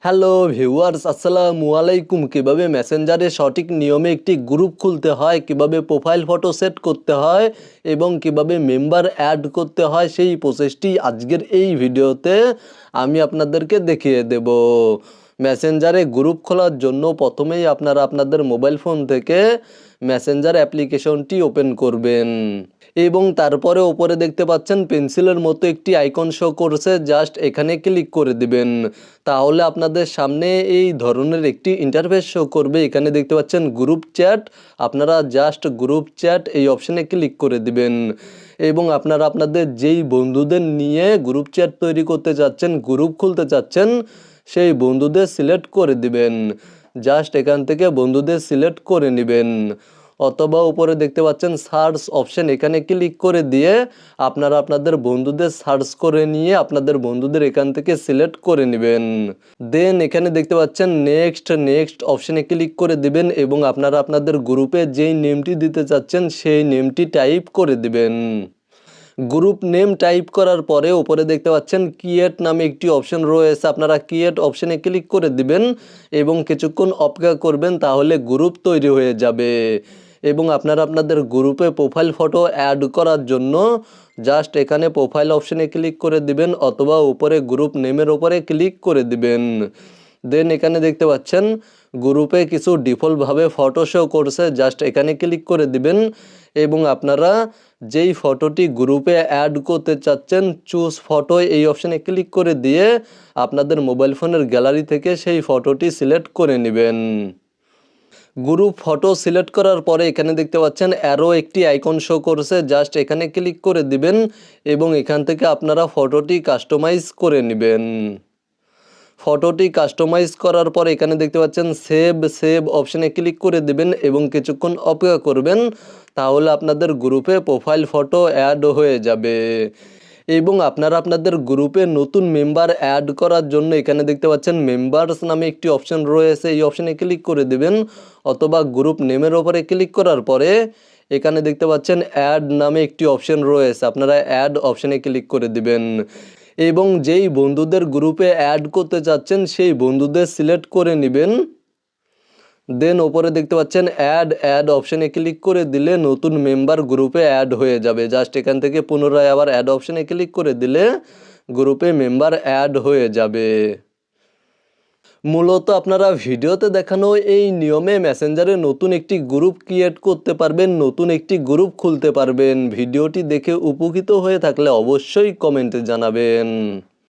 Hello viewers, আসসালামু আলাইকুম। কিভাবে মেসেঞ্জারে সঠিক নিয়মে একটি গ্রুপ খুলতে হয়, কিভাবে প্রোফাইল ফটো সেট করতে হয় এবং কিভাবে মেম্বার অ্যাড করতে হয়, সেই প্রসেসটি আজকের এই ভিডিওতে আমি আপনাদেরকে দেখিয়ে দেব। মেসেঞ্জারে গ্রুপ খোলার জন্য প্রথমেই আপনারা আপনাদের মোবাইল ফোন থেকে মেসেঞ্জার অ্যাপ্লিকেশনটি ওপেন করবেন এবং তারপরে ওপরে দেখতে পাচ্ছেন পেন্সিলের মতো একটি আইকন শো করছে, জাস্ট এখানে ক্লিক করে দিবেন। তাহলে আপনাদের সামনে এই ধরনের একটি ইন্টারফেস শো করবে। এখানে দেখতে পাচ্ছেন গ্রুপ চ্যাট, আপনারা জাস্ট গ্রুপ চ্যাট এই অপশানে ক্লিক করে দিবেন এবং আপনারা আপনাদের যেই বন্ধুদের নিয়ে গ্রুপ চ্যাট তৈরি করতে চাচ্ছেন, গ্রুপ খুলতে চাচ্ছেন, সেই বন্ধুদের সিলেক্ট করে দিবেন। জাস্ট এখান থেকে বন্ধুদের সিলেক্ট করে নেবেন, অথবা উপরে দেখতে পাচ্ছেন সার্চ অপশন, এখানে ক্লিক করে দিয়ে আপনারা আপনাদের বন্ধুদের সার্চ করে নিয়ে আপনাদের বন্ধুদের এখান থেকে সিলেক্ট করে নেবেন। দেন এখানে দেখতে পাচ্ছেন নেক্সট অপশনে ক্লিক করে দিবেন এবং আপনারা আপনাদের গ্রুপে যেই নেমটি দিতে চাচ্ছেন সেই নেমটি টাইপ করে দিবেন। গ্রুপ নেম টাইপ করার পরে উপরে দেখতে পাচ্ছেন ক্রিয়েট নামে একটি অপশন রয়েছে, আপনারা ক্রিয়েট অপশনে ক্লিক করে দিবেন এবং কিছুক্ষণ অপেক্ষা করবেন, তাহলে গ্রুপ তৈরি হয়ে যাবে। এবং আপনারা আপনাদের গ্রুপে প্রোফাইল ফটো অ্যাড করার জন্য জাস্ট এখানে প্রোফাইল অপশনে ক্লিক করে দিবেন অথবা উপরে গ্রুপ নেমের ওপরে ক্লিক করে দিবেন। দেন এখানে দেখতে পাচ্ছেন গ্রুপে কিছু ডিফল্টভাবে ফটো শো করছে, জাস্ট এখানে ক্লিক করে দিবেন এবং আপনারা যেই ফটোটি গ্রুপে অ্যাড করতে চাচ্ছেন চুজ ফটো এই অপশানে ক্লিক করে দিয়ে আপনাদের মোবাইল ফোনের গ্যালারি থেকে সেই ফটোটি সিলেক্ট করে নেবেন। গ্রুপ ফটো সিলেক্ট করার পরে এখানে দেখতে পাচ্ছেন অ্যারো একটি আইকন শো করছে, জাস্ট এখানে ক্লিক করে দিবেন এবং এখান থেকে আপনারা ফটোটি কাস্টমাইজ করে নেবেন। ফটোটি কাস্টমাইজ করার পর এখানে দেখতে পাচ্ছেন সেভ অপশানে ক্লিক করে দিবেন এবং কিছুক্ষণ অপেক্ষা করবেন, তাহলে আপনাদের গ্রুপে প্রোফাইল ফটো অ্যাড হয়ে যাবে। এবং আপনারা আপনাদের গ্রুপে নতুন মেম্বার অ্যাড করার জন্য এখানে দেখতে পাচ্ছেন মেম্বার্স নামে একটি অপশন রয়েছে, এই অপশানে ক্লিক করে দিবেন অথবা গ্রুপ নেমের ওপরে ক্লিক করার পরে এখানে দেখতে পাচ্ছেন অ্যাড নামে একটি অপশন রয়েছে, আপনারা অ্যাড অপশানে ক্লিক করে দিবেন এবং যেই বন্ধুদের গ্রুপে অ্যাড করতে চাচ্ছেন সেই বন্ধুদের সিলেক্ট করে নেবেন। দেন ওপরে দেখতে পাচ্ছেন অ্যাড অপশানে ক্লিক করে দিলে নতুন মেম্বার গ্রুপে অ্যাড হয়ে যাবে। জাস্ট এখান থেকে পুনরায় আবার অ্যাড অপশানে ক্লিক করে দিলে গ্রুপে মেম্বার অ্যাড হয়ে যাবে। মূলত আপনারা ভিডিওতে দেখানো এই নিয়মে মেসেঞ্জারে নতুন একটি গ্রুপ ক্রিয়েট করতে পারবেন, নতুন একটি গ্রুপ খুলতে পারবেন। ভিডিওটি দেখে উপকৃত হয়ে থাকলে অবশ্যই কমেন্টে জানাবেন।